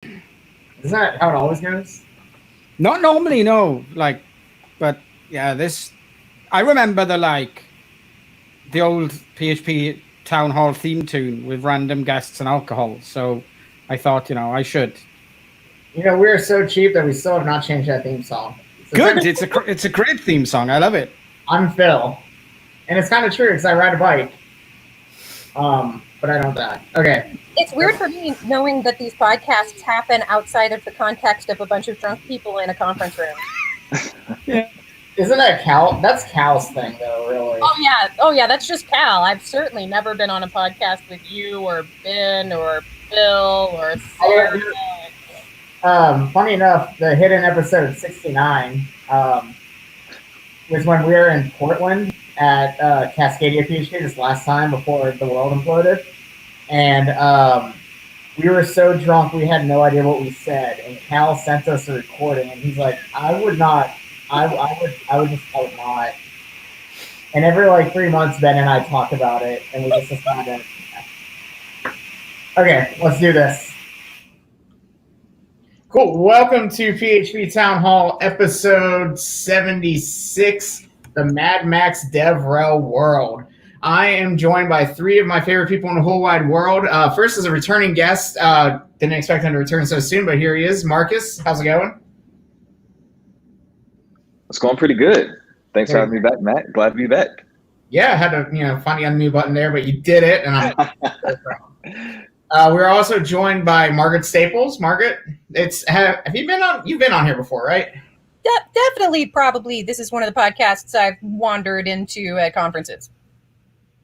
Isn't that how it always goes? Not normally, no. But yeah, I remember the old PHP town hall theme tune with random guests and alcohol. So I thought, I should. We are so cheap that we still have not changed that theme song. So Good. technically, It's a great theme song. I love it. I'm Phil, and it's kind of true because I ride a bike, but I don't die. Okay. It's weird for me knowing that these podcasts happen outside of the context of a bunch of drunk people in a conference room. Yeah. Isn't that Cal? That's Cal's thing, though, really. Oh yeah, that's just Cal. I've certainly never been on a podcast with you or Ben or Bill or Sarah. Funny enough, the hidden episode 69 was when we were in Portland at Cascadia PhD this last time before the world imploded, and we were so drunk we had no idea what we said. And Cal sent us a recording, and he's like, "I would not. I would not." And every 3 months, Ben and I talk about it, and we just decided, okay, let's do this. Cool. Welcome to PHP Town Hall, episode 76, the Mad Max DevRel world. I am joined by three of my favorite people in the whole wide world. First is a returning guest. Didn't expect him to return so soon, but here he is. Marcus, how's it going? It's going pretty good. Thanks for having me back, Matt. Glad to be back. Yeah, I had to find the unmute button there, but you did it, and I'm so proud. We're also joined by Margaret Staples. Margaret, have you been on? You've been on here before, right? Definitely, probably. This is one of the podcasts I've wandered into at conferences.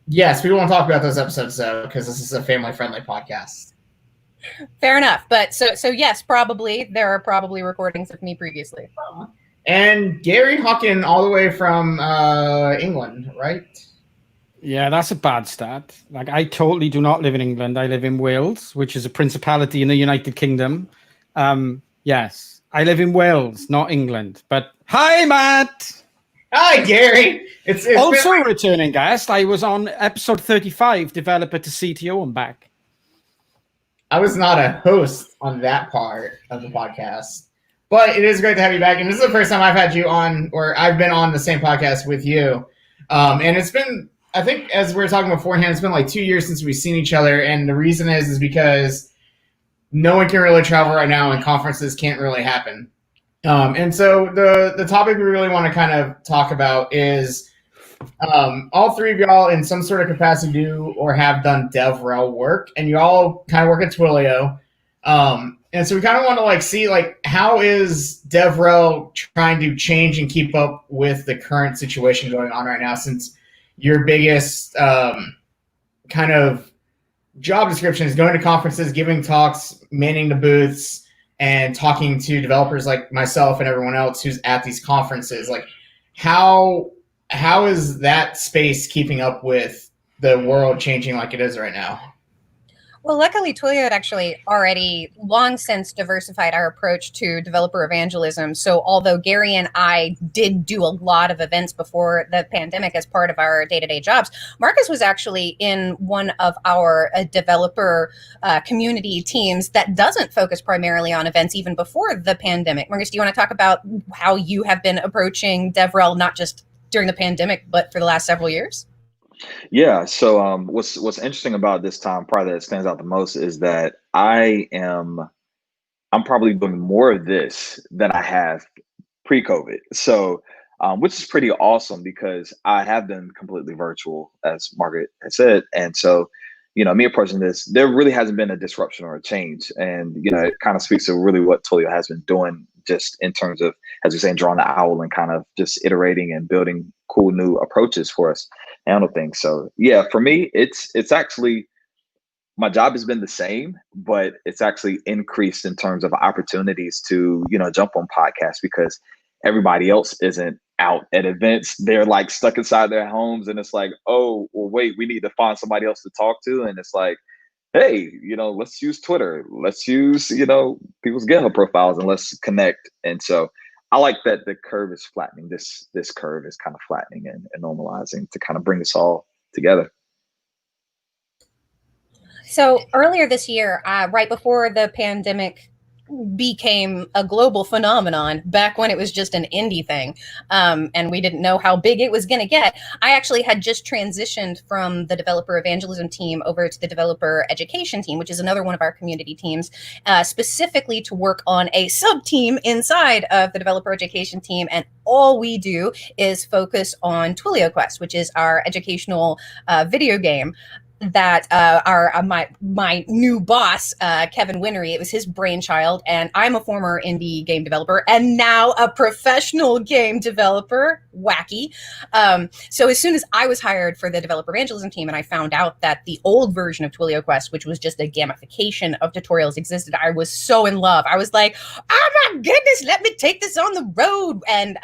Yes, we won't talk about those episodes though, because this is a family-friendly podcast. Fair enough, but so yes, probably there are probably recordings of me previously. And Gary Hawkin, all the way from England, right? Yeah, that's a bad start. I totally do not live in England. I live in Wales, which is a principality in the United Kingdom. Yes, I live in Wales, not England. But hi, Matt. Hi, Gary. It's also a returning guest. I was on episode 35, developer to CTO and back. I was not a host on that part of the podcast, but it is great to have you back. And this is the first time I've had you on, or I've been on the same podcast with you. And it's been, I think, as we were talking beforehand, it's been 2 years since we've seen each other. And the reason is because no one can really travel right now and conferences can't really happen. And so the topic we really want to kind of talk about is all three of y'all in some sort of capacity do or have done DevRel work, and you all kind of work at Twilio. And so we kind of want to see how is DevRel trying to change and keep up with the current situation going on right now, since your biggest kind of job description is going to conferences, giving talks, manning the booths, and talking to developers like myself and everyone else who's at these conferences. How is that space keeping up with the world changing like it is right now? Well, luckily, Twilio had actually already long since diversified our approach to developer evangelism. So although Gary and I did do a lot of events before the pandemic as part of our day-to-day jobs, Marcus was actually in one of our developer community teams that doesn't focus primarily on events even before the pandemic. Marcus, do you want to talk about how you have been approaching DevRel, not just during the pandemic, but for the last several years? Yeah. So what's interesting about this time, probably that stands out the most, is that I'm probably doing more of this than I have pre-COVID. So which is pretty awesome because I have been completely virtual, as Margaret has said. And so, me approaching this, there really hasn't been a disruption or a change. And, it kind of speaks to really what Twilio has been doing just in terms of, as we say, drawing the owl and kind of just iterating and building cool new approaches for us to handle things. So yeah, for me, it's actually, my job has been the same, but it's actually increased in terms of opportunities to, jump on podcasts because everybody else isn't out at events. They're stuck inside their homes, and it's oh, well, wait, we need to find somebody else to talk to. And it's hey, let's use Twitter. Let's use, people's GitHub profiles and let's connect. And so I like that the curve is flattening. This curve is kind of flattening and normalizing to kind of bring us all together. So earlier this year, right before the pandemic became a global phenomenon back when it was just an indie thing, and we didn't know how big it was going to get. I actually had just transitioned from the developer evangelism team over to the developer education team, which is another one of our community teams, specifically to work on a sub team inside of the developer education team. And all we do is focus on Twilio Quest, which is our educational video game that my new boss, Kevin Winery, it was his brainchild, and I'm a former indie game developer and now a professional game developer. Wacky. So as soon as I was hired for the developer evangelism team and I found out that the old version of Twilio Quest, which was just a gamification of tutorials, existed, I was so in love. I was like, oh my goodness, let me take this on the road. And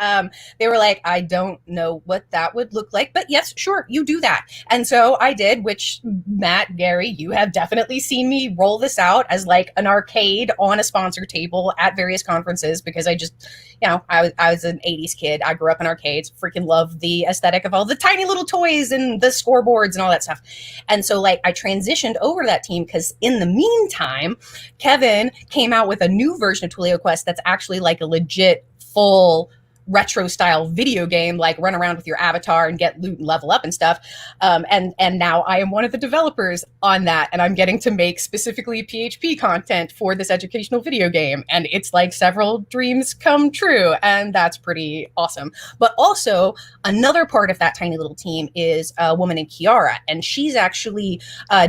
they were like, I don't know what that would look like, but yes, sure, you do that. And so I did, which Matt, Gary, you have definitely seen me roll this out as like an arcade on a sponsor table at various conferences, because I just, I was an 80s kid. I grew up in arcades, freaking love the aesthetic of all the tiny little toys and the scoreboards and all that stuff. And so like I transitioned over to that team because in the meantime, Kevin came out with a new version of Twilio Quest that's actually like a legit full retro style video game, like run around with your avatar and get loot and level up and stuff. And now I am one of the developers on that, and I'm getting to make specifically PHP content for this educational video game. And it's like several dreams come true, and that's pretty awesome. But also another part of that tiny little team is a woman named Kiara, and she's actually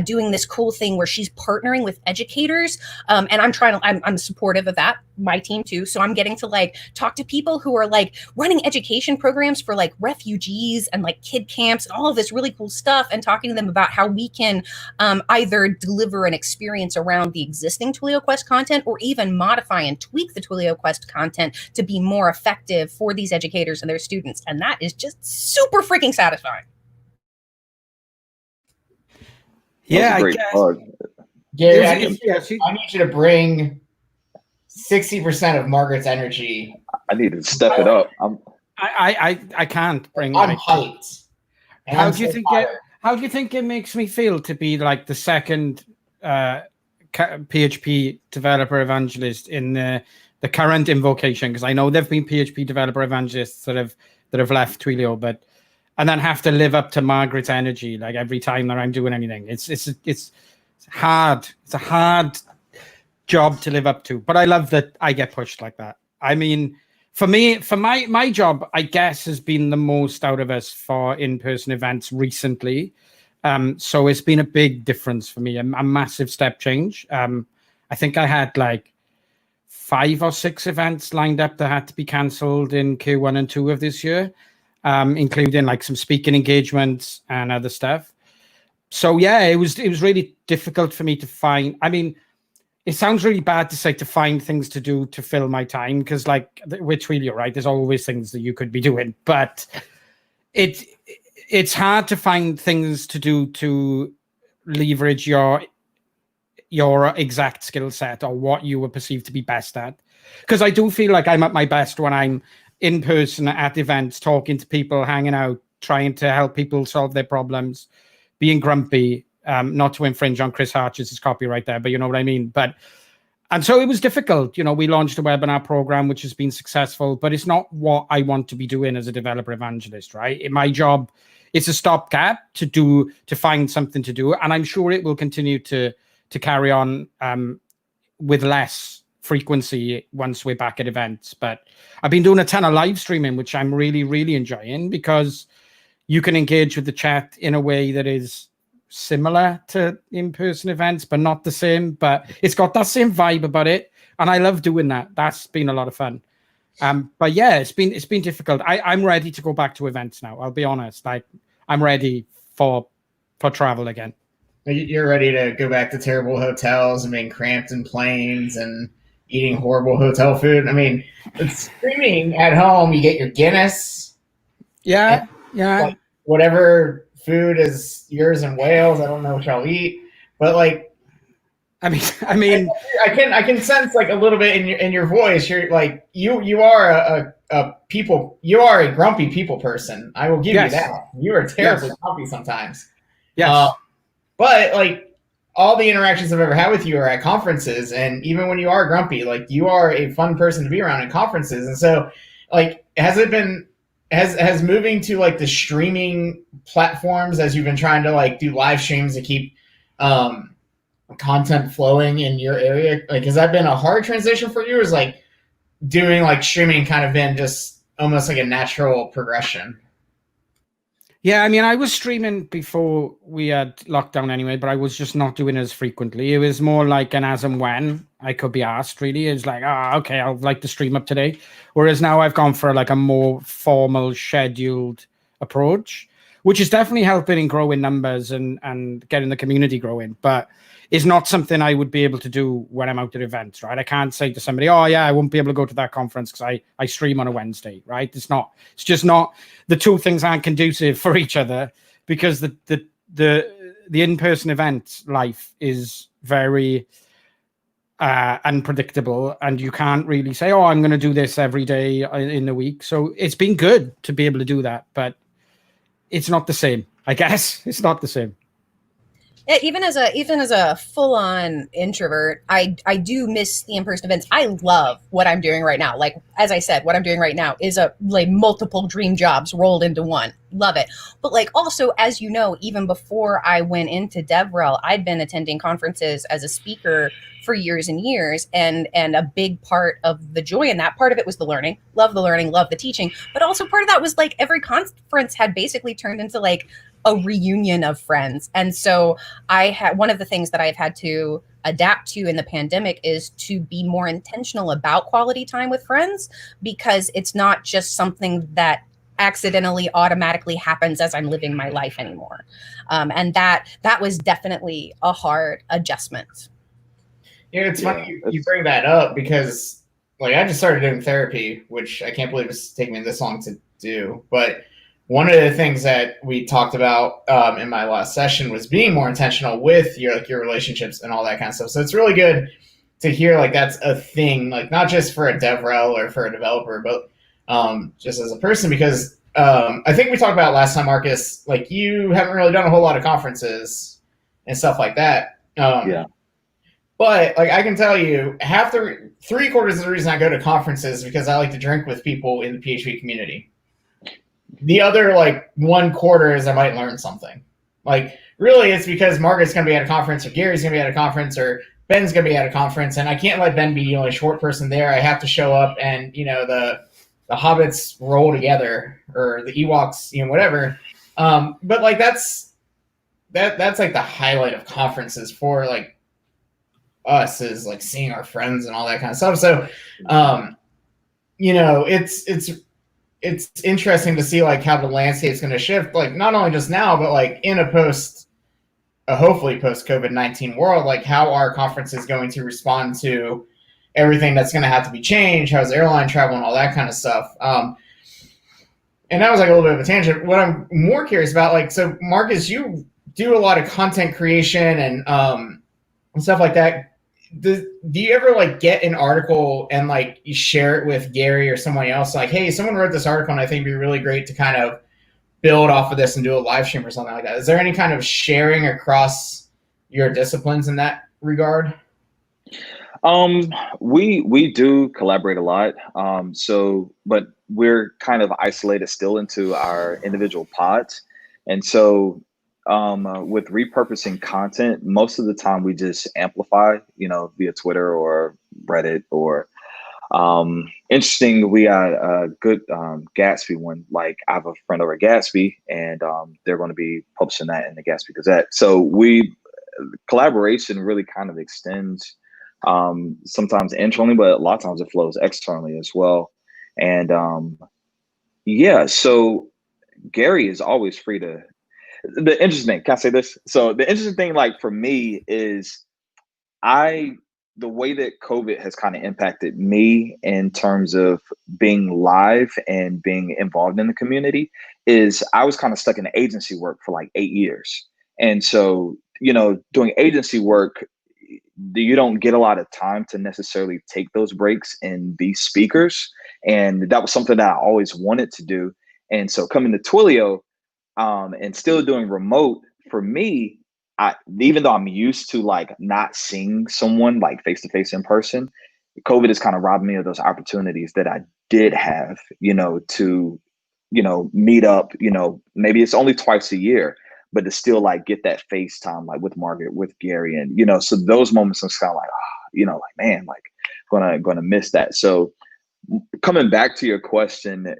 doing this cool thing where she's partnering with educators. And I'm supportive of that, my team too. So I'm getting to like talk to people who are like running education programs for like refugees and like kid camps and all of this really cool stuff, and talking to them about how we can either deliver an experience around the existing Twilio Quest content or even modify and tweak the Twilio Quest content to be more effective for these educators and their students. And that is just super freaking satisfying. Yeah, I guess. Gary, I need you to bring 60% of Margaret's energy. I need to step it up. I can't bring. I'm hyped. How do you think it makes me feel to be like the second PHP developer evangelist in the current invocation? Because I know there've been PHP developer evangelists that have left Twilio, and then have to live up to Margaret's energy like every time that I'm doing anything. It's hard. It's a hard job to live up to, but I love that I get pushed like that. I mean, for my job, I guess, has been the most out of us for in-person events recently. So it's been a big difference for me, a massive step change. I think I had like 5 or 6 events lined up that had to be cancelled in Q1 and 2 of this year, including like some speaking engagements and other stuff. So yeah, it was really difficult for me to find. I mean, it sounds really bad to say to find things to do to fill my time, because like with Twilio, right, there's always things that you could be doing, but it's hard to find things to do to leverage your exact skill set or what you were perceived to be best at. Because I do feel like I'm at my best when I'm in person at events, talking to people, hanging out, trying to help people solve their problems, being grumpy. Not to infringe on Chris Harch's copyright there, but you know what I mean. And so it was difficult. We launched a webinar program, which has been successful, but it's not what I want to be doing as a developer evangelist, right? In my job, it's a stopgap to find something to do. And I'm sure it will continue to carry on with less frequency once we're back at events. But I've been doing a ton of live streaming, which I'm really, really enjoying, because you can engage with the chat in a way that is similar to in-person events, but not the same. But it's got that same vibe about it, and I love doing that. That's been a lot of fun. But yeah, it's been difficult. I'm ready to go back to events now. I'll be honest. Like, I'm ready for travel again. You're ready to go back to terrible hotels and being cramped in planes and eating horrible hotel food. I mean, it's streaming at home. You get your Guinness. Yeah. Like, whatever food is yours in Wales. I don't know what y'all eat, but like, I mean, I can sense like a little bit in your voice. You're like, you are you are a grumpy people person. I will give you that. You are terribly grumpy sometimes. Yes. But like, all the interactions I've ever had with you are at conferences, and even when you are grumpy, like you are a fun person to be around at conferences. And so, like, has moving to like the streaming platforms as you've been trying to like do live streams to keep content flowing in your area, like has that been a hard transition for you, or is like doing like streaming kind of been just almost like a natural progression? Yeah, I mean, I was streaming before we had lockdown anyway, but I was just not doing it as frequently. It was more like an as and when I could be asked, really. It's like, okay, I'll like to stream up today. Whereas now I've gone for like a more formal, scheduled approach, which is definitely helping in growing numbers and getting the community growing. But it's not something I would be able to do when I'm out at events, right? I can't say to somebody, oh yeah, I won't be able to go to that conference because I stream on a Wednesday, right? It's just not, the two things aren't conducive for each other, because the in-person event life is very unpredictable, and you can't really say, oh, I'm going to do this every day in the week. So it's been good to be able to do that, but it's not the same, I guess. It's not the same. Yeah, even as a full-on introvert, I do miss the in-person events. I love what I'm doing right now. Like, as I said, what I'm doing right now is like multiple dream jobs rolled into one. Love it. But like, also, as you know, even before I went into DevRel, I'd been attending conferences as a speaker for years and years, and a big part of the joy in that, part of it was the learning, love the teaching, but also part of that was like every conference had basically turned into like a reunion of friends. And so I had, one of the things that I've had to adapt to in the pandemic is to be more intentional about quality time with friends, because it's not just something that accidentally automatically happens as I'm living my life anymore. And that was definitely a hard adjustment. Yeah, it's funny you bring that up, because like I just started doing therapy, which I can't believe it's taken me this long to do. But one of the things that we talked about in my last session was being more intentional with your relationships and all that kind of stuff. So it's really good to hear like that's a thing, like not just for a DevRel or for a developer, but just as a person, because I think we talked about last time, Marcus, like you haven't really done a whole lot of conferences and stuff like that. Yeah. But like I can tell you, half the 3/4 of the reason I go to conferences is because I like to drink with people in the PHP community. The other like 1/4 is I might learn something. Like really, it's because Margaret's going to be at a conference, or Gary's going to be at a conference, or Ben's going to be at a conference, and I can't let Ben be the only short person there. I have to show up, and the hobbits roll together, or the Ewoks, whatever. But like that's like the highlight of conferences for like us, is like seeing our friends and all that kind of stuff. So, it's interesting to see like how the landscape is going to shift, like not only just now, but like in a hopefully post COVID-19 world, like how our conference is going to respond to everything that's going to have to be changed, how's airline travel and all that kind of stuff. And that was like a little bit of a tangent. What I'm more curious about, like, so Marcus, you do a lot of content creation and stuff like that. Do you ever like get an article and like you share it with Gary or someone else, like, hey, someone wrote this article and I think it'd be really great to kind of build off of this and do a live stream or something like that? Is there any kind of sharing across your disciplines in that regard? We do collaborate a lot. But we're kind of isolated still into our individual pods. And so with repurposing content, most of the time we just amplify, via Twitter or Reddit or interesting. We got a good Gatsby one. Like I have a friend over at Gatsby, and they're going to be publishing that in the Gatsby Gazette. So collaboration really kind of extends sometimes internally, but a lot of times it flows externally as well. And so Gary is always free to. The interesting thing, can I say this? So the interesting thing, like for me, is the way that COVID has kind of impacted me in terms of being live and being involved in the community is I was kind of stuck in the agency work for like 8 years. And so, doing agency work, you don't get a lot of time to necessarily take those breaks and be speakers. And that was something that I always wanted to do. And so coming to Twilio, and still doing remote, for me, even though I'm used to like not seeing someone like face to face in person, COVID has kind of robbed me of those opportunities that I did have, to, meet up, maybe it's only twice a year, but to still like get that FaceTime, like with Margaret, with Gary, and, so those moments I'm kind of like, like, man, like gonna miss that. So coming back to your question,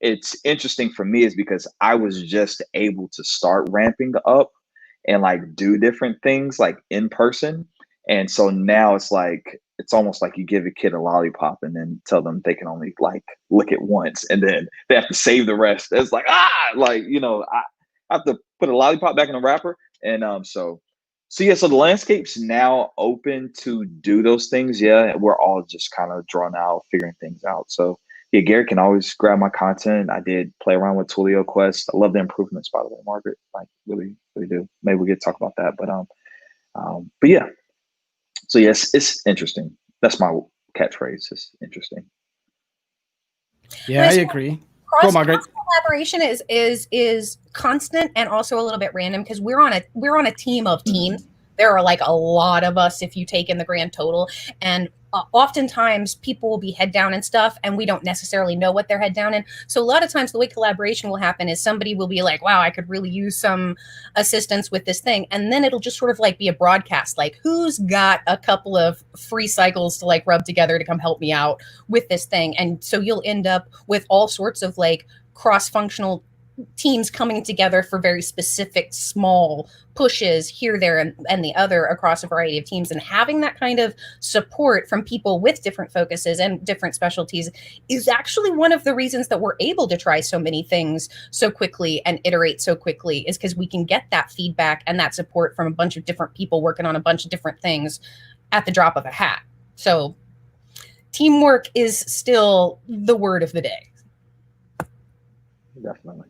it's interesting for me is because I was just able to start ramping up and like do different things like in person. And so now it's like, it's almost like you give a kid a lollipop and then tell them they can only like lick it once and then they have to save the rest. It's like, I have to put a lollipop back in the wrapper. And so yeah, so the landscape's now open to do those things. Yeah, we're all just kind of drawn out, figuring things out. So yeah, Gary can always grab my content. I did play around with Twilio Quest. I love the improvements, by the way, Margaret. Like really, really do. Maybe we get to talk about that. But yeah. So yes, it's interesting. That's my catchphrase. It's interesting. Yeah, I agree. Cross collaboration is constant and also a little bit random because we're on a team of teams. There are like a lot of us if you take in the grand total, and oftentimes people will be head down and stuff, and we don't necessarily know what they're head down in. So a lot of times the way collaboration will happen is somebody will be like, wow, I could really use some assistance with this thing. And then it'll just sort of like be a broadcast, like who's got a couple of free cycles to like rub together to come help me out with this thing. And so you'll end up with all sorts of like cross-functional teams coming together for very specific small pushes here, there, and the other across a variety of teams. And having that kind of support from people with different focuses and different specialties is actually one of the reasons that we're able to try so many things so quickly and iterate so quickly, is because we can get that feedback and that support from a bunch of different people working on a bunch of different things at the drop of a hat. So teamwork is still the word of the day. Definitely.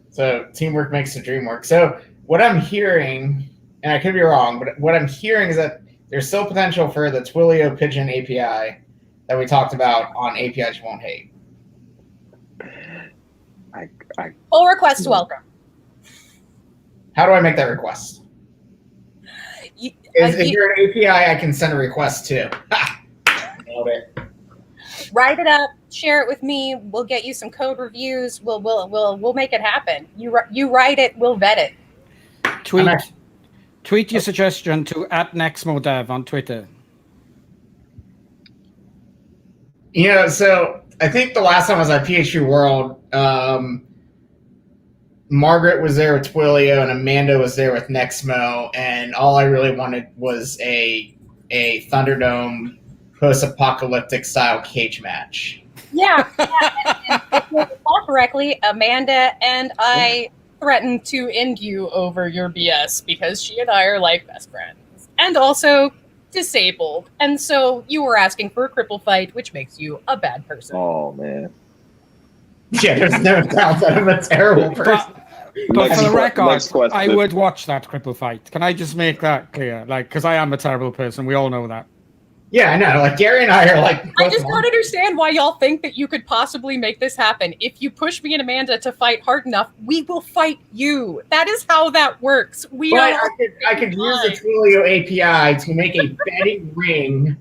So teamwork makes the dream work. So what I'm hearing, and I could be wrong, but what I'm hearing is that there's still potential for the Twilio Pigeon API that we talked about on APIs You Won't Hate. Pull request welcome. How do I make that request? If you're an API, I can send a request to. Nailed it. Write it up, share it with me. We'll get you some code reviews. We'll make it happen. You write it, we'll vet it. Tweet your suggestion to @NexmoDev on Twitter. So I think the last time I was at PHP World, Margaret was there with Twilio and Amanda was there with Nexmo, and all I really wanted was a Thunderdome post-apocalyptic style cage match. Yeah. And if you recall correctly, Amanda and I threatened to end you over your BS because she and I are like best friends and also disabled. And so you were asking for a cripple fight, which makes you a bad person. Oh, man. Yeah, there's no doubt that I'm a terrible person. But for the record, I would watch that cripple fight. Can I just make that clear? Like, because I am a terrible person. We all know that. Yeah, I know. Like, Gary and I are like... I just don't understand why y'all think that you could possibly make this happen. If you push me and Amanda to fight hard enough, we will fight you. That is how that works. I could use the Twilio API to make a betting ring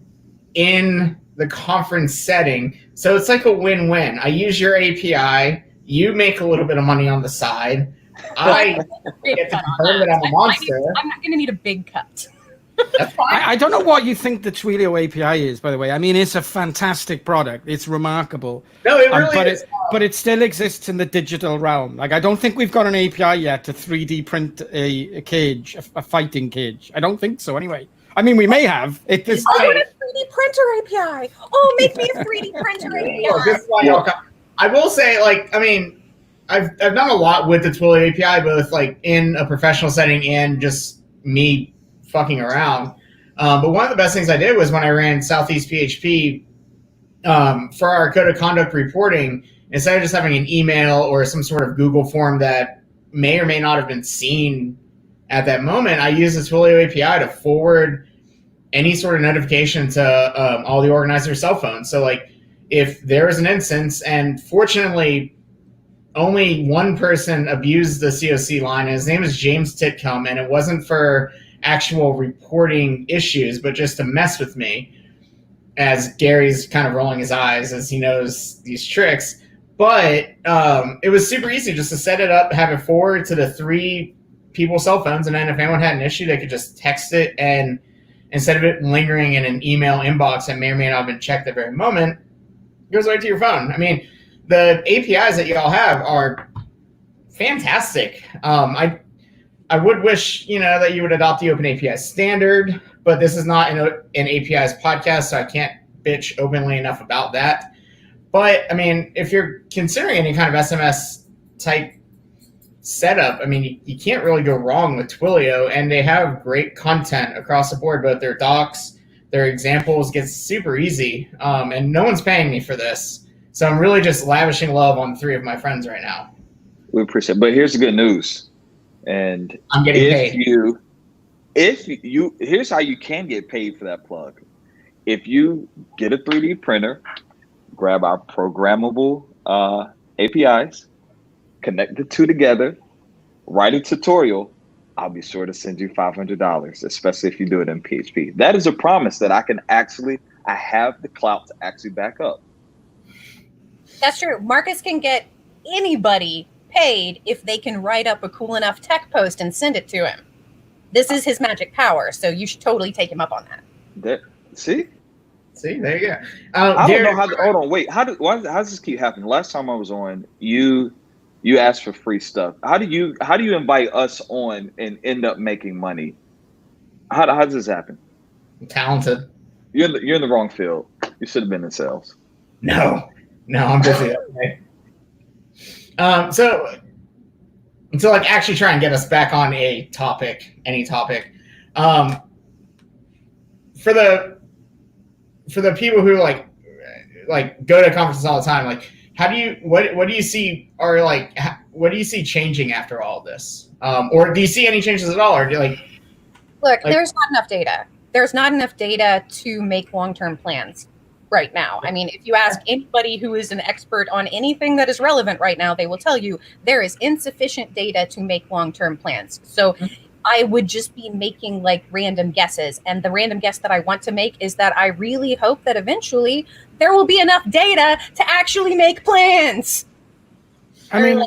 in the conference setting. So it's like a win-win. I use your API. You make a little bit of money on the side. I get to confirm that I'm a monster. I'm not going to need a big cut. That's fine. I don't know what you think the Twilio API is, by the way. I mean, it's a fantastic product. It's remarkable. No, it really is. But it still exists in the digital realm. Like, I don't think we've got an API yet to 3D print a cage, a fighting cage. I don't think so, anyway. I mean, we may have. I want a 3D printer API. Oh, make me a 3D printer API. Well, this is why y'all come. I will say, like, I mean, I've done a lot with the Twilio API, both like in a professional setting and just me fucking around. But one of the best things I did was when I ran Southeast PHP for our code of conduct reporting, instead of just having an email or some sort of Google form that may or may not have been seen at that moment, I used the Twilio API to forward any sort of notification to all the organizers' cell phones. So like if there was an instance, and fortunately only one person abused the COC line, and his name is James Titcomb, and it wasn't for actual reporting issues, but just to mess with me, as Gary's kind of rolling his eyes as he knows these tricks. But it was super easy just to set it up, have it forward to the 3 people's cell phones, and then if anyone had an issue, they could just text it, and instead of it lingering in an email inbox that may or may not have been checked at the very moment, it goes right to your phone. I mean, the APIs that y'all have are fantastic. I would wish, that you would adopt the Open API standard, but this is not an APIs podcast, so I can't bitch openly enough about that. But, I mean, if you're considering any kind of SMS type setup, I mean, you can't really go wrong with Twilio, and they have great content across the board, both their docs, their examples get super easy, and no one's paying me for this. So I'm really just lavishing love on 3 of my friends right now. We appreciate it. But here's the good news. And I'm getting paid. Here's how you can get paid for that plug. If you get a 3D printer, grab our programmable APIs, connect the 2 together, write a tutorial, I'll be sure to send you $500, especially if you do it in PHP. That is a promise that I have the clout to actually back up. That's true. Marcus can get anybody paid if they can write up a cool enough tech post and send it to him. This is his magic power, so you should totally take him up on that. See, there you go. I don't know how. Hold on, wait. How does this keep happening? Last time I was on, you asked for free stuff. How do you invite us on and end up making money? How does this happen? I'm talented. You're in the wrong field. You should have been in sales. No, I'm busy. So to actually try and get us back on any topic, for the people who go to conferences all the time, what do you see what do you see changing after all of this? Or do you see any changes at all? Or do you look, there's not enough data. There's not enough data to make long-term plans right now. I mean, if you ask anybody who is an expert on anything that is relevant right now, they will tell you there is insufficient data to make long-term plans. So I would just be making random guesses. And the random guess that I want to make is that I really hope that eventually there will be enough data to actually make plans. It's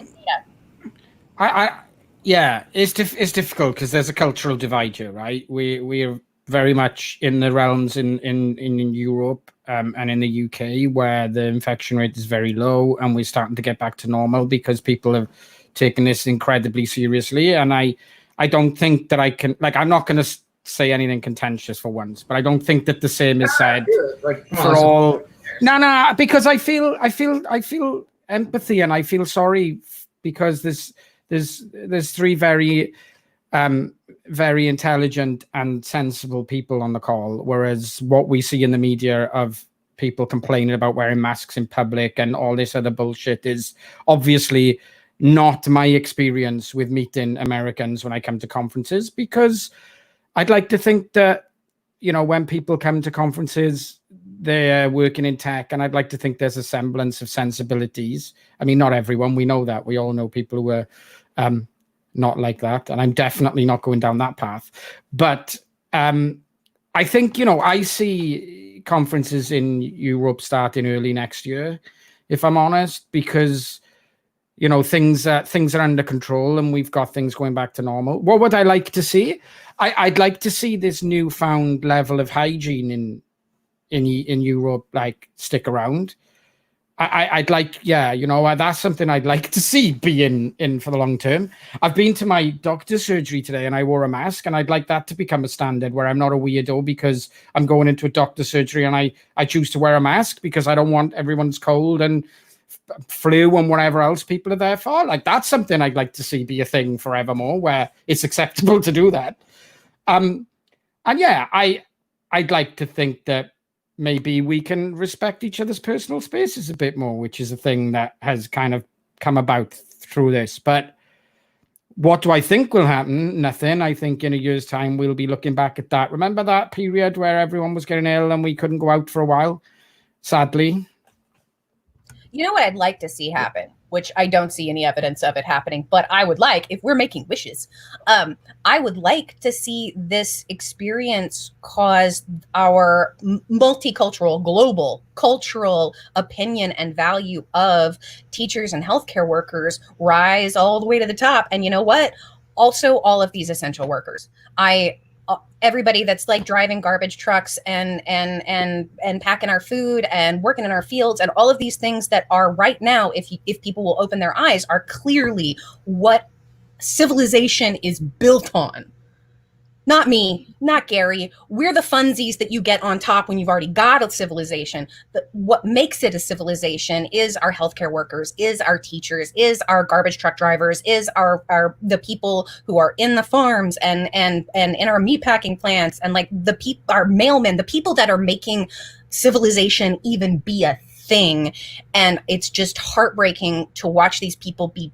difficult because there's a cultural divide here, right? We're very much in the realms in Europe and in the UK where the infection rate is very low, and we're starting to get back to normal because people have taken this incredibly seriously. And I don't think that I can, I'm not going to say anything contentious for once, but I don't think that the same is said for all. No, because I feel empathy and I feel sorry because there's 3 very very intelligent and sensible people on the call, whereas what we see in the media of people complaining about wearing masks in public and all this other bullshit is obviously not my experience with meeting Americans when I come to conferences, because I'd like to think that, when people come to conferences, they're working in tech, and I'd like to think there's a semblance of sensibilities. I mean, not everyone, we know that. We all know people who are not like that, and I'm definitely not going down that path. But I think, I see conferences in Europe starting early next year, if I'm honest, because things are under control and we've got things going back to normal. What would I like to see? I'd like to see this newfound level of hygiene in Europe stick around. I'd like, that's something I'd like to see be in for the long term. I've been to my doctor's surgery today and I wore a mask, and I'd like that to become a standard where I'm not a weirdo because I'm going into a doctor's surgery and I choose to wear a mask because I don't want everyone's cold and flu and whatever else people are there for. That's something I'd like to see be a thing forevermore, where it's acceptable to do that. And yeah, I'd like to think that maybe we can respect each other's personal spaces a bit more, which is a thing that has kind of come about through this. But what do I think will happen? Nothing. I think in a year's time, we'll be looking back at that. Remember that period where everyone was getting ill and we couldn't go out for a while? Sadly. You know what I'd like to see happen? which I don't see any evidence of it happening. But I would like, if we're making wishes, I would like to see this experience cause our multicultural, global, cultural opinion and value of teachers and healthcare workers rise all the way to the top. And you know what? Also, all of these essential workers. Everybody that's like driving garbage trucks and packing our food and working in our fields and all of these things that are right now, if people will open their eyes, are clearly what civilization is built on. Not me, not Gary. We're the funsies that you get on top when you've already got a civilization. But what makes it a civilization is our healthcare workers, is our teachers, is our garbage truck drivers, is the people who are in the farms and in our meatpacking plants, and like our mailmen, the people that are making civilization even be a thing. And it's just heartbreaking to watch these people be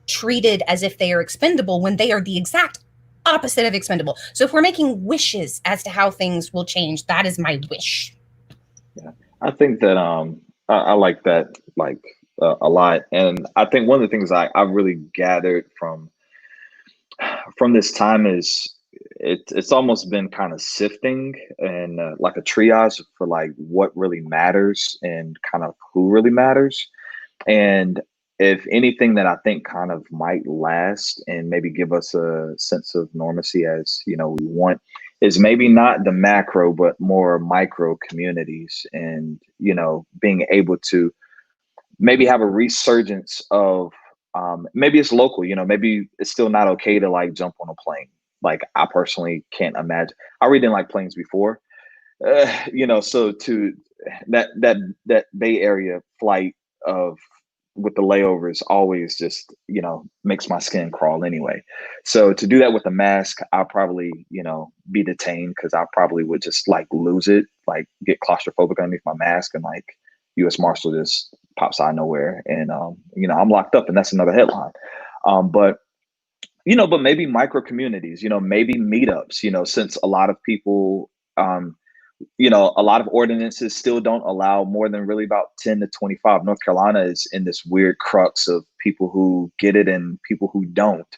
treated as if they are expendable when they are the exact opposite of expendable. So if we're making wishes as to how things will change, that is my wish. Yeah, I think that I like that a lot, and I think one of the things I really gathered from this time is it's almost been kind of sifting and like a triage for like what really matters and kind of who really matters. And if anything that I think kind of might last and maybe give us a sense of normalcy as, we want, is maybe not the macro, but more micro communities, and, being able to maybe have a resurgence of maybe it's local, maybe it's still not okay to like jump on a plane. Like I personally can't imagine. I really didn't like planes before, so to that Bay Area flight of with the layovers always just, makes my skin crawl anyway. So to do that with a mask, I'll probably, be detained because I probably would just like lose it, like get claustrophobic underneath my mask, and like U.S. Marshal just pops out of nowhere, and I'm locked up, and that's another headline. But maybe micro communities, maybe meetups, since a lot of people, a lot of ordinances still don't allow more than really about 10 to 25. North Carolina is in this weird crux of people who get it and people who don't.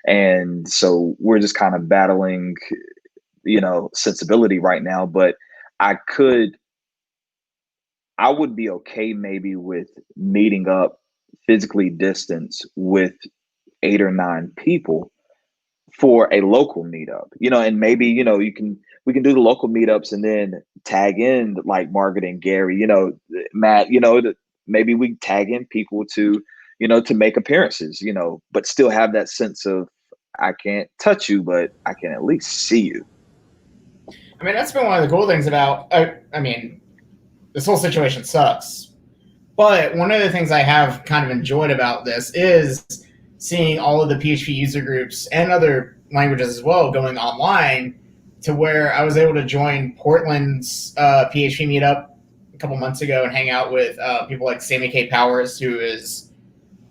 And so we're just kind of battling, sensibility right now. But I would be okay maybe with meeting up physically distanced with 8 or 9 people for a local meetup, and maybe, we can do the local meetups and then tag in like Margaret and Gary, Matt, maybe we tag in people to, to make appearances, but still have that sense of, I can't touch you, but I can at least see you. I mean, that's been one of the cool things about, I mean, this whole situation sucks, but one of the things I have kind of enjoyed about this is seeing all of the PHP user groups and other languages as well going online, to where I was able to join Portland's PHP meetup a couple months ago and hang out with people like Sammy K. Powers, who is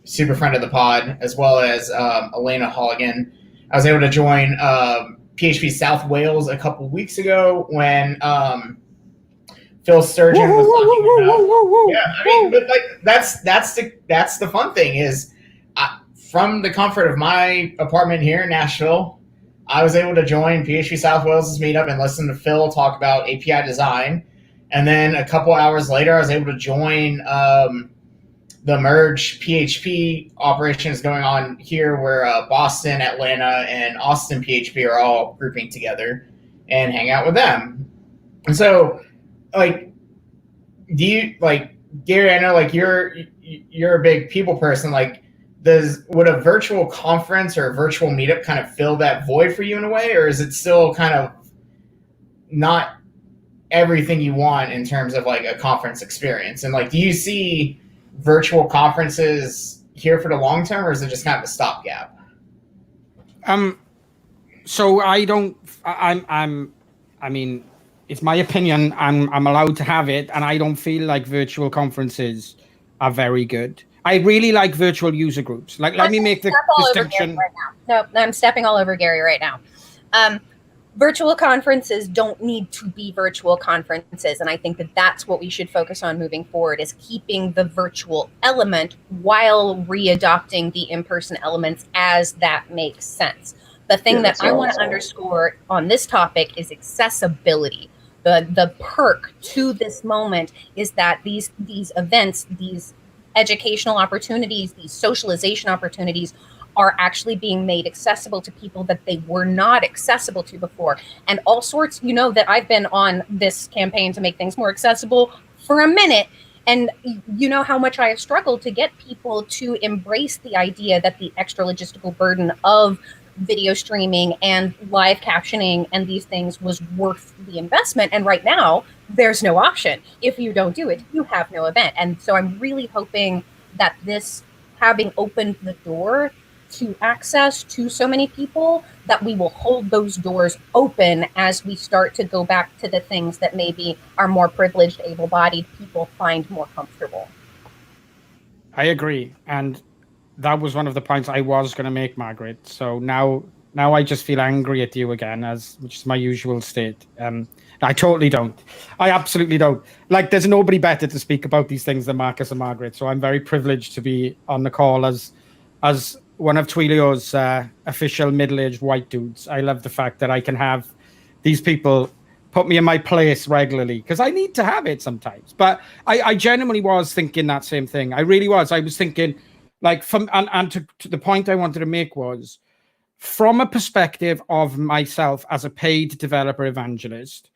a super friend of the pod, as well as Elena Holligan. I was able to join PHP South Wales a couple weeks ago when Phil Sturgeon was talking about. Yeah, I mean, but like that's the fun thing is, from the comfort of my apartment here in Nashville, I was able to join PHP South Wales' meetup and listen to Phil talk about API design. And then a couple hours later, I was able to join the Merge PHP operations going on here, where Boston, Atlanta, and Austin PHP are all grouping together, and hang out with them. And so, like, do you, like, Gary, I know, like, you're a big people person, like, would a virtual conference or a virtual meetup kind of fill that void for you in a way, or is it still kind of not everything you want in terms of like a conference experience? And like, do you see virtual conferences here for the long term, or is it just kind of a stopgap? So I mean, it's my opinion. I'm allowed to have it, and I don't feel like virtual conferences are very good. I really like virtual user groups. Like, let me make the distinction. Right now. No, I'm stepping all over Gary right now. virtual conferences don't need to be virtual conferences. And I think that that's what we should focus on moving forward, is keeping the virtual element while readopting the in-person elements as that makes sense. The thing that I want to underscore on this topic is accessibility. The perk to this moment is that these events, these educational opportunities, these socialization opportunities are actually being made accessible to people that they were not accessible to before. And all sorts, that I've been on this campaign to make things more accessible for a minute. And you know how much I have struggled to get people to embrace the idea that the extra logistical burden of video streaming and live captioning and these things was worth the investment. And right now, there's no option. If you don't do it, you have no event. And so I'm really hoping that this, having opened the door to access to so many people, that we will hold those doors open as we start to go back to the things that maybe our more privileged, able-bodied people find more comfortable. I agree. And that was one of the points I was going to make, Margaret. So now I just feel angry at you again, which is my usual state. I totally don't. I absolutely don't. Like, there's nobody better to speak about these things than Marcus and Margaret. So I'm very privileged to be on the call as one of Twilio's official middle-aged white dudes. I love the fact that I can have these people put me in my place regularly, because I need to have it sometimes. But I genuinely was thinking that same thing. I really was. I was thinking, like, to the point I wanted to make was, from a perspective of myself as a paid developer evangelist,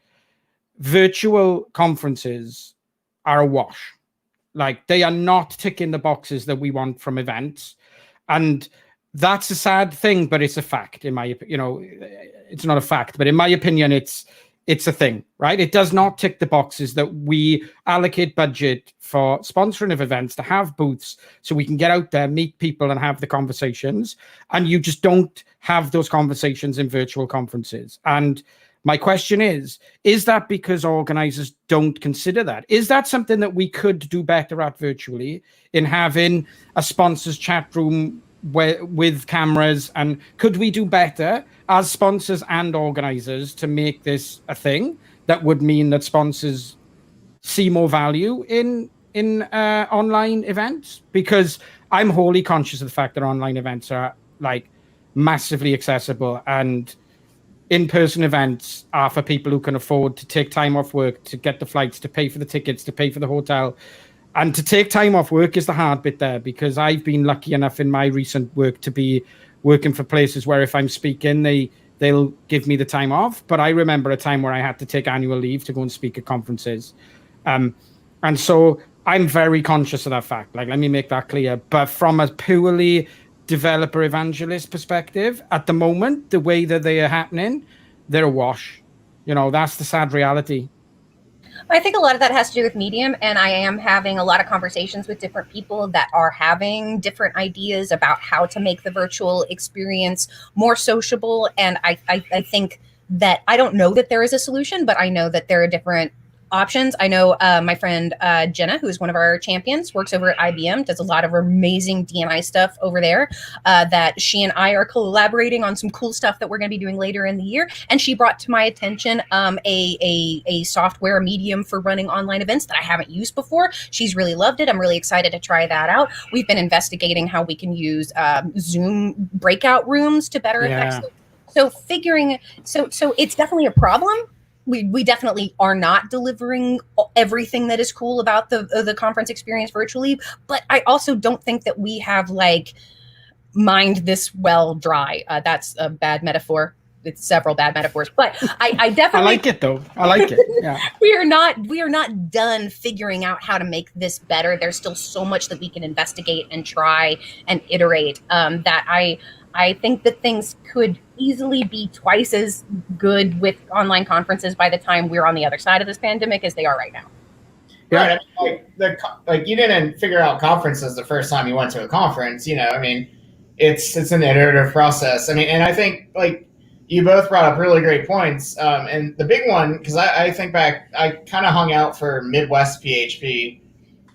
virtual conferences are a wash. Like, they are not ticking the boxes that we want from events. And that's a sad thing, but it's a fact. In my opinion, it's not a fact, but in my opinion, it's a thing, right? It does not tick the boxes that we allocate budget for sponsoring of events, to have booths so we can get out there, meet people and have the conversations. And you just don't have those conversations in virtual conferences. And my question is that because organizers don't consider that? Is that something that we could do better at virtually, in having a sponsors chat room with cameras? And could we do better as sponsors and organizers to make this a thing that would mean that sponsors see more value in online events? Because I'm wholly conscious of the fact that online events are, like, massively accessible, and in-person events are for people who can afford to take time off work, to get the flights, to pay for the tickets, to pay for the hotel. And to take time off work is the hard bit there, because I've been lucky enough in my recent work to be working for places where if I'm speaking, they'll give me the time off. But I remember a time where I had to take annual leave to go and speak at conferences. And so I'm very conscious of that fact. Like, let me make that clear. But from a purely developer evangelist perspective, at the moment, the way that they are happening, they're a wash. That's the sad reality. I think a lot of that has to do with medium, and I am having a lot of conversations with different people that are having different ideas about how to make the virtual experience more sociable. And I think that, I don't know that there is a solution, but I know that there are different options. I know my friend Jenna, who is one of our champions, works over at IBM, does a lot of amazing DNI stuff over there, that she and I are collaborating on some cool stuff that we're going to be doing later in the year. And she brought to my attention a software medium for running online events that I haven't used before. She's really loved it. I'm really excited to try that out. We've been investigating how we can use Zoom breakout rooms to better effect. So it's definitely a problem. We definitely are not delivering everything that is cool about the conference experience virtually, but I also don't think that we have, like, mined this well dry. That's a bad metaphor. It's several bad metaphors, but I definitely I like it though. I like it. Yeah. we are not done figuring out how to make this better. There's still so much that we can investigate and try and iterate, that I think that things could easily be twice as good with online conferences by the time we're on the other side of this pandemic as they are right now. Yeah, right. I mean, like you didn't figure out conferences the first time you went to a conference. I mean, it's an iterative process. I mean, and I think, like, you both brought up really great points. And the big one, because I think back, I kind of hung out for Midwest PHP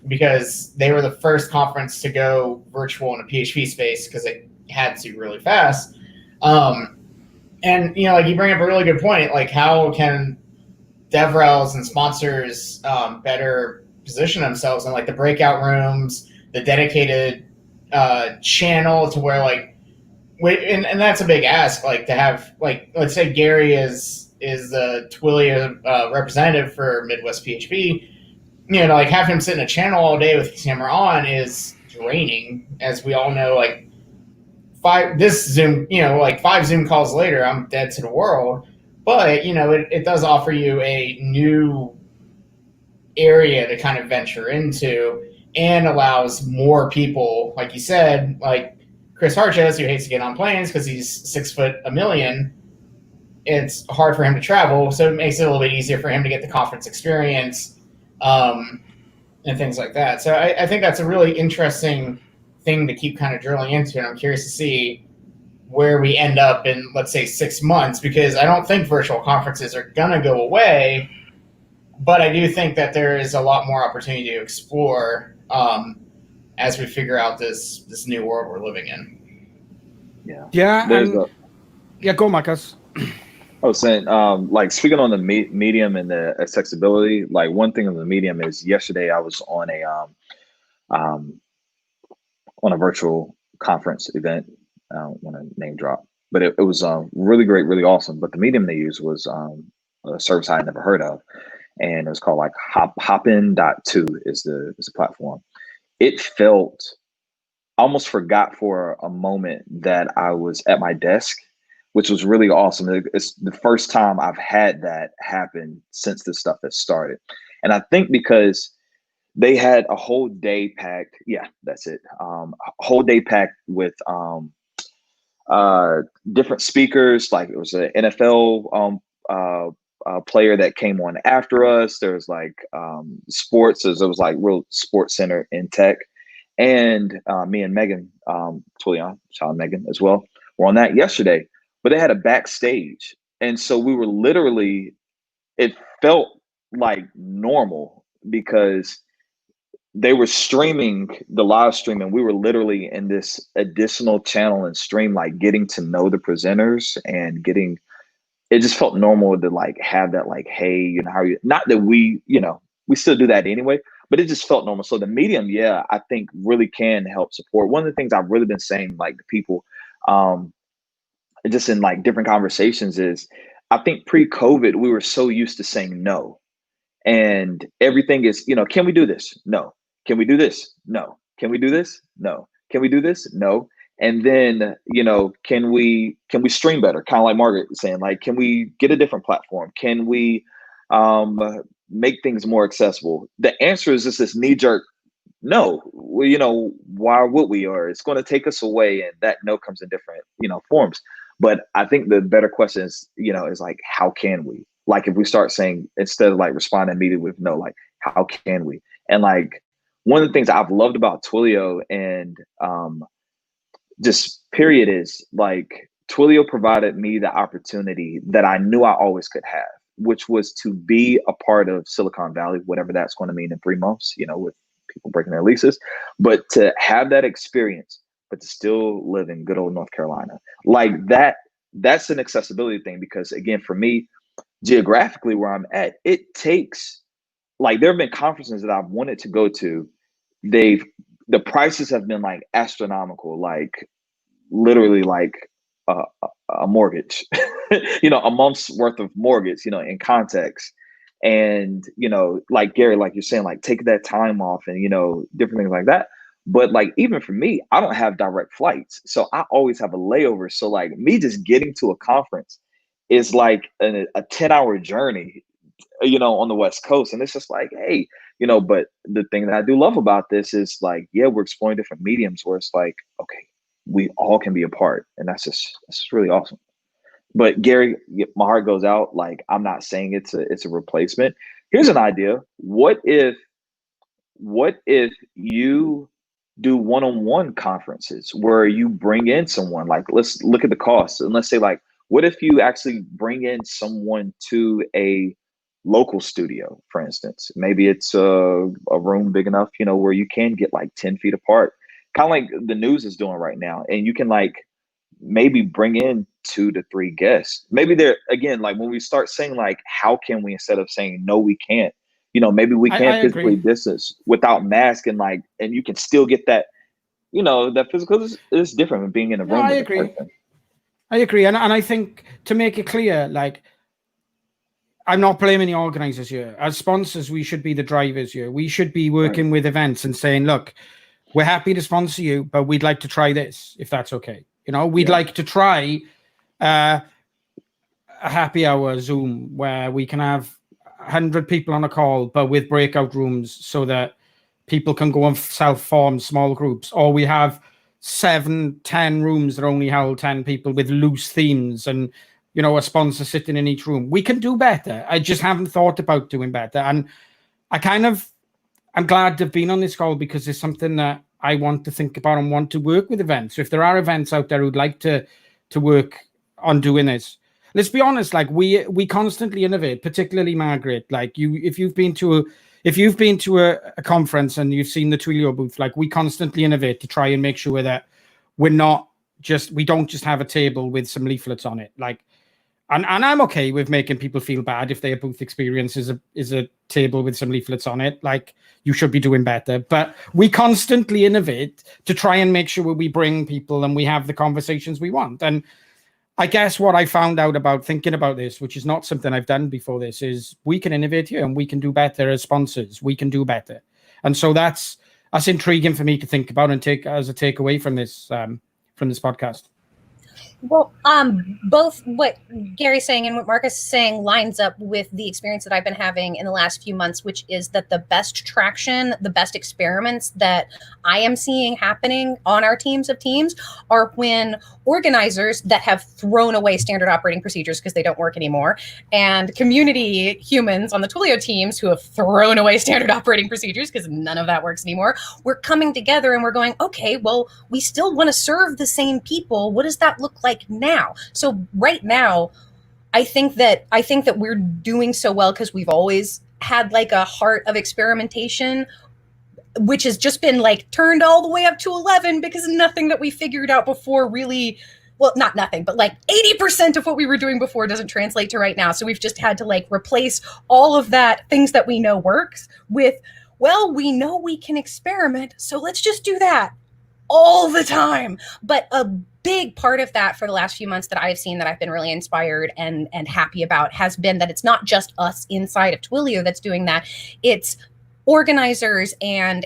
because they were the first conference to go virtual in a PHP space because it had to really fast. And like you bring up a really good point. Like, how can DevRels and sponsors better position themselves in like the breakout rooms, the dedicated channel to where like, and that's a big ask. Like to have like, let's say Gary is the Twilio representative for Midwest PHP. To like have him sit in a channel all day with his camera on is draining, as we all know. Like five Zoom calls later, I'm dead to the world. But it does offer you a new area to kind of venture into, and allows more people, like you said, like Chris Harches, who hates to get on planes because he's 6'1". It's hard for him to travel, so it makes it a little bit easier for him to get the conference experience, and things like that. So I think that's a really interesting thing to keep kind of drilling into, and I'm curious to see where we end up in, let's say, 6 months, because I don't think virtual conferences are going to go away, but I do think that there is a lot more opportunity to explore as we figure out this new world we're living in. Yeah, go, Marcus. I was saying, like speaking on the medium and the accessibility, like one thing on the medium is yesterday I was on a virtual conference event. I don't want to name drop, but it was really great, really awesome. But the medium they used was a service I had never heard of, and it was called like Hopin.2 is the platform. It felt, I almost forgot for a moment that I was at my desk, which was really awesome. It's the first time I've had that happen since this stuff has started. And I think because they had a whole day packed, yeah, that's it. A whole day packed with different speakers. Like it was an NFL player that came on after us. There was like sports, it was like real sports center in tech. And me and Megan, Twillion, shout out Megan as well, were on that yesterday. But they had a backstage. And so we were literally, it felt like normal because they were streaming the live stream, and we were literally in this additional channel and stream, like getting to know the presenters and getting, it just felt normal to like have that, like, hey, how are you? Not that we still do that anyway, but it just felt normal. So the medium, yeah, I think really can help support. One of the things I've really been saying, like to people, just in like different conversations, is I think pre-COVID, we were so used to saying no. And everything is, can we do this? No. Can we do this? No. Can we do this? No. Can we do this? No. And then, can we stream better? Kind of like Margaret was saying, like, can we get a different platform? Can we make things more accessible? The answer is just this knee-jerk no. Well, why would we? Or it's going to take us away, and that no comes in different, forms. But I think the better question is, is like, how can we? Like, if we start saying, instead of like responding immediately with no, like, how can we? And like, one of the things I've loved about Twilio and just period is like, Twilio provided me the opportunity that I knew I always could have, which was to be a part of Silicon Valley, whatever that's going to mean in 3 months, with people breaking their leases, but to have that experience, but to still live in good old North Carolina, like that's an accessibility thing. Because again, for me, geographically where I'm at, it takes, like, there have been conferences that I've wanted to go to. The prices have been like astronomical, like literally like a mortgage, a month's worth of mortgage, in context. And, like Gary, like you're saying, like take that time off and, different things like that. But like, even for me, I don't have direct flights. So I always have a layover. So like me just getting to a conference is like a 10-hour journey, on the West Coast. And it's just like, hey, but the thing that I do love about this is like, yeah, we're exploring different mediums where it's like, okay, we all can be a part. And that's just really awesome. But Gary, my heart goes out. Like, I'm not saying it's a replacement. Here's an idea. What if you do one-on-one conferences where you bring in someone? Like, let's look at the costs, and let's say, like, what if you actually bring in someone to a local studio, for instance? Maybe it's a room big enough, where you can get like 10 feet apart, kind of like the news is doing right now. And you can like maybe bring in 2 to 3 guests. Maybe they're, again, like when we start saying like, how can we, instead of saying, no, we can't, maybe we I can't physically agree. distance without mask, and you can still get that, that physical is different than being in a No, room I with a agree. person. I agree. And I think, to make it clear, like, I'm not blaming the organizers here. As sponsors, we should be the drivers here. We should be working with events and saying, look, we're happy to sponsor you, but we'd like to try this, if that's okay. We'd like to try a happy hour Zoom where we can have 100 people on a call, but with breakout rooms so that people can go and self-form small groups. Or we have 7-10 rooms that only hold 10 people with loose themes and, a sponsor sitting in each room. We can do better. I just haven't thought about doing better. And I'm glad to have been on this call, because it's something that I want to think about and want to work with events. So if there are events out there who'd like to work on doing this, let's be honest, like we constantly innovate, particularly Margaret. Like if you've been to a conference and you've seen the Twilio booth, like we constantly innovate to try and make sure that we don't just have a table with some leaflets on it. Like, and I'm okay with making people feel bad if their booth experience is a table with some leaflets on it. Like, you should be doing better. But we constantly innovate to try and make sure we bring people and we have the conversations we want. And I guess what I found out about thinking about this, which is not something I've done before this, is we can innovate here and we can do better as sponsors. We can do better. And so that's intriguing for me to think about and take as a takeaway from this podcast. Well, both what Gary's saying and what Marcus is saying lines up with the experience that I've been having in the last few months, which is that the best traction, the best experiments that I am seeing happening on our teams of teams are when organizers that have thrown away standard operating procedures because they don't work anymore, and community humans on the Twilio teams who have thrown away standard operating procedures because none of that works anymore, we're coming together and we're going, okay, well, we still want to serve the same people. What does that look like now? So right now, I think that we're doing so well because we've always had like a heart of experimentation, which has just been like turned all the way up to 11 because nothing that we figured out before really, well, not nothing, but like 80% of what we were doing before doesn't translate to right now. So we've just had to like replace all of that things that we know works with, well, we know we can experiment, so let's just do that all the time. But a big part of that for the last few months that I've seen that I've been really inspired and happy about has been that it's not just us inside of Twilio that's doing that. It's organizers and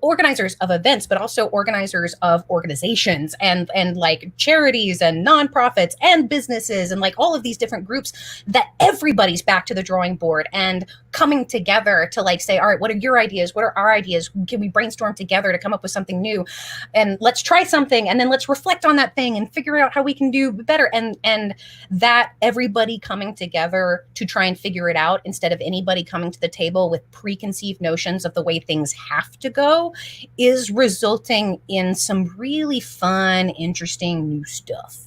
organizers of events, but also organizers of organizations and like charities and nonprofits and businesses and like all of these different groups that everybody's back to the drawing board and coming together to like say, all right, what are your ideas? What are our ideas? Can we brainstorm together to come up with something new? And let's try something and then let's reflect on that thing and figure out how we can do better. And that everybody coming together to try and figure it out instead of anybody coming to the table with preconceived notions of the way things have to go is resulting in some really fun, interesting new stuff.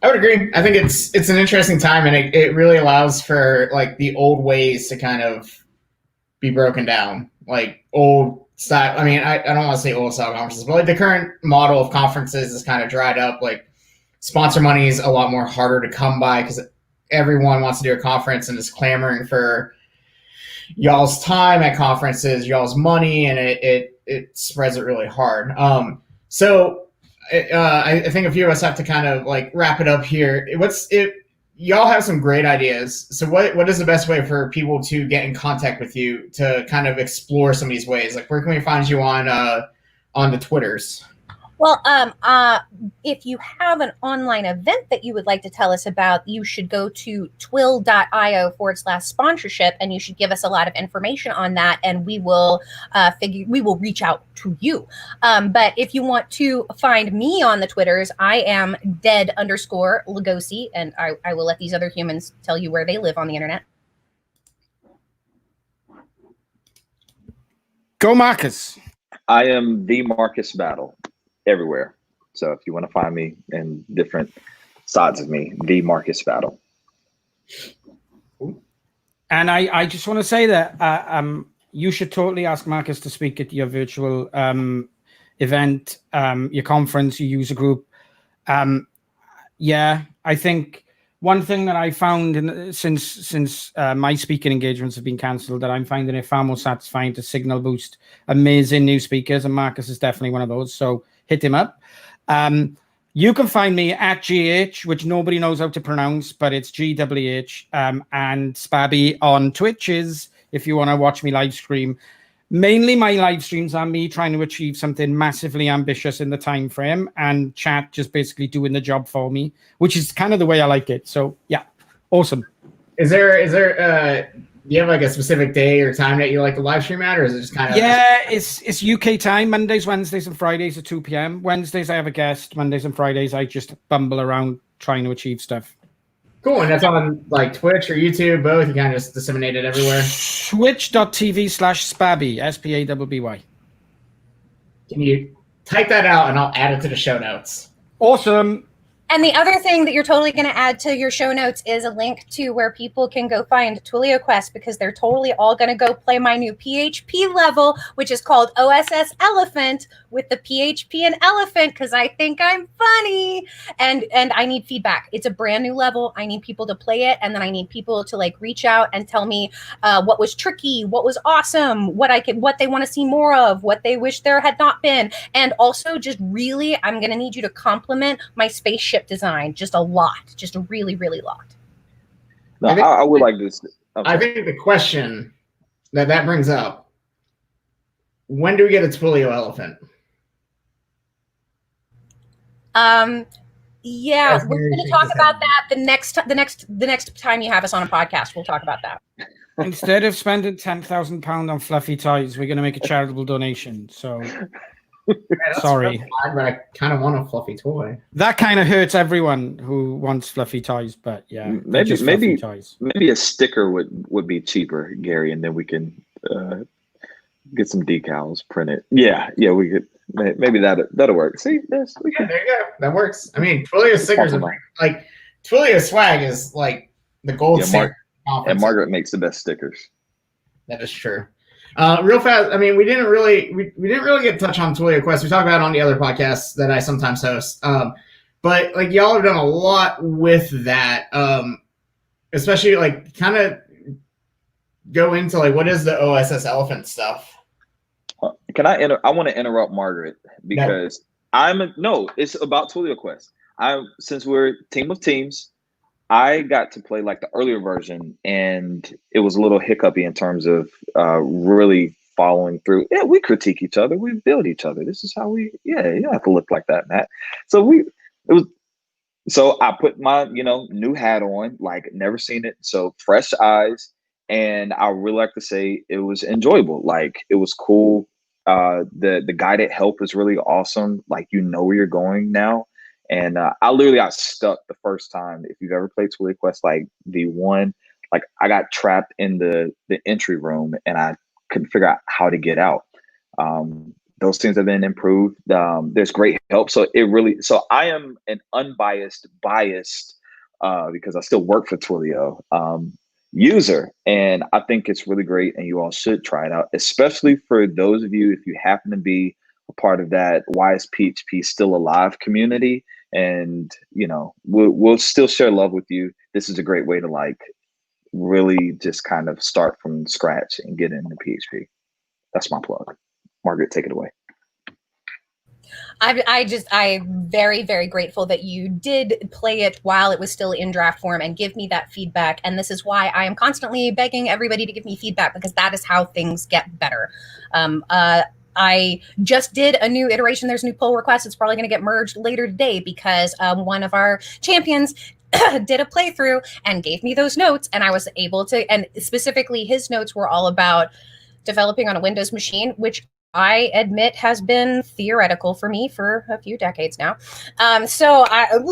I would agree. I think it's an interesting time, and it really allows for like the old ways to kind of be broken down, like old style. I mean, I don't want to say old style conferences, but like the current model of conferences is kind of dried up. Like sponsor money is a lot more harder to come by because everyone wants to do a conference and is clamoring for y'all's time at conferences, y'all's money, and it spreads it really hard. So I think a few of us have to kind of like wrap it up here. Y'all have some great ideas. So what is the best way for people to get in contact with you to kind of explore some of these ways? Like where can we find you on the Twitters? Well, if you have an online event that you would like to tell us about, you should go to twill.io/sponsorship, and you should give us a lot of information on that, and we will reach out to you. But if you want to find me on the Twitters, I am dead_Lugosi, and I will let these other humans tell you where they live on the internet. Go Marcus. I am the Marcus Battle everywhere. So if you want to find me in different sides of me, the Marcus Battle. And I just want to say that you should totally ask Marcus to speak at your virtual event, your conference, your user group. Yeah, I think one thing that I found since my speaking engagements have been cancelled, that I'm finding it far more satisfying to signal boost amazing new speakers, and Marcus is definitely one of those. So hit him up. You can find me at GH, which nobody knows how to pronounce, but it's GWH, and Spabby on Twitches if you want to watch me live stream. Mainly my live streams are me trying to achieve something massively ambitious in the time frame, and chat just basically doing the job for me, which is kind of the way I like it. So yeah, awesome. Is there do you have like a specific day or time that you like to live stream at, or is it just kind of? Yeah, it's UK time, Mondays, Wednesdays, and Fridays at 2 p.m. Wednesdays I have a guest. Mondays and Fridays I just bumble around trying to achieve stuff. Cool, and that's on like Twitch or YouTube, both? You kind of just disseminate it everywhere? Twitch.tv/Spabby, SPABBY. Can you type that out and I'll add it to the show notes? Awesome. And the other thing that you're totally going to add to your show notes is a link to where people can go find Twilio Quest, because they're totally all going to go play my new PHP level, which is called OSS Elephant, with the PHP and elephant, because I think I'm funny. And I need feedback. It's a brand new level. I need people to play it. And then I need people to like reach out and tell me what was tricky, what was awesome, what they want to see more of, what they wish there had not been. And also just really, I'm going to need you to compliment my spaceship design just a lot, just a really, really lot. No, I would like this. Okay. I think the question that brings up, when do we get a Twilio elephant? Yeah, we're going to talk about that the next time you have us on a podcast. We'll talk about that. Instead of spending £10,000 on fluffy toys, we're going to make a charitable donation. So, sorry, but I kind of want a fluffy toy. That kind of hurts everyone who wants fluffy toys, but yeah, maybe toys. Maybe a sticker would be cheaper, Gary, and then we can get some decals printed. Yeah, we could. Maybe that'll work. See, there you go. That works. I mean, Twilio stickers are like Twilio swag is like the gold standard. And Margaret makes the best stickers. That is true. Real fast. I mean, we didn't really get to touch on Twilio Quest. We talked about it on the other podcasts that I sometimes host. But like y'all have done a lot with that. Especially like kind of go into like what is the OSS Elephant stuff. Can I want to interrupt Margaret because it's about Twilio Quest. Since we're Team of Teams, I got to play like the earlier version, and it was a little hiccupy in terms of really following through. Yeah, we critique each other, we build each other. This is how you don't have to look like that, Matt. So I put my new hat on, like never seen it, so fresh eyes, and I really like to say it was enjoyable. Like it was cool. The guided help is really awesome. Like where you're going now. And I literally got stuck the first time. If you've ever played Twilio Quest, like V1, like I got trapped in the entry room and I couldn't figure out how to get out. Those things have been improved. There's great help. So I am an biased because I still work for Twilio user, and I think it's really great, and you all should try it out, especially for those of you if you happen to be a part of that Why is PHP Still Alive community, and we'll still share love with you. This is a great way to like really just kind of start from scratch and get into PHP. That's my plug. Margaret, take it away. I'm very, very grateful that you did play it while it was still in draft form and give me that feedback. And this is why I am constantly begging everybody to give me feedback, because that is how things get better. I just did a new iteration. There's a new pull request. It's probably going to get merged later today because one of our champions did a playthrough and gave me those notes, and I was able to, and specifically his notes were all about developing on a Windows machine, which I admit has been theoretical for me for a few decades now. So there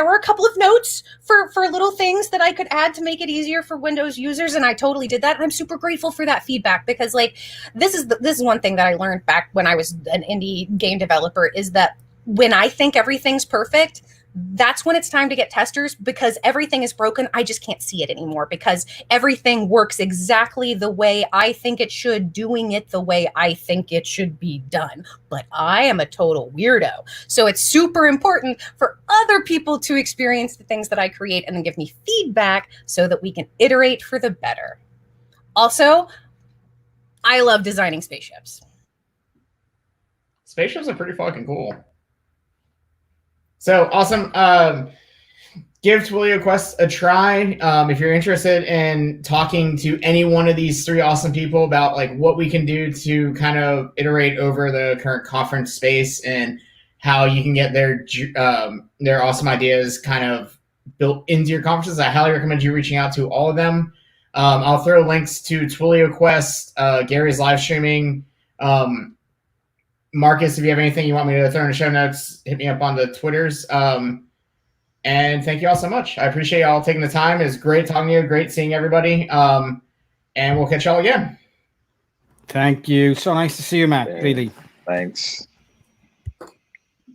were a couple of notes for little things that I could add to make it easier for Windows users, and I totally did that. And I'm super grateful for that feedback, because like this is one thing that I learned back when I was an indie game developer, is that when I think everything's perfect, that's when it's time to get testers, because everything is broken. I just can't see it anymore because everything works exactly the way I think it should, doing it the way I think it should be done. But I am a total weirdo. So it's super important for other people to experience the things that I create and then give me feedback so that we can iterate for the better. Also, I love designing spaceships. Spaceships are pretty fucking cool. So awesome. Give Twilio Quest a try. If you're interested in talking to any one of these three awesome people about like what we can do to kind of iterate over the current conference space and how you can get their awesome ideas kind of built into your conferences, I highly recommend you reaching out to all of them. I'll throw links to Twilio Quest, Gary's live streaming. Marcus, if you have anything you want me to throw in the show notes, hit me up on the Twitters. And thank you all so much. I appreciate y'all taking the time. It's great talking to you. Great seeing everybody. And we'll catch y'all again. Thank you. So nice to see you, Matt. Really. Thanks.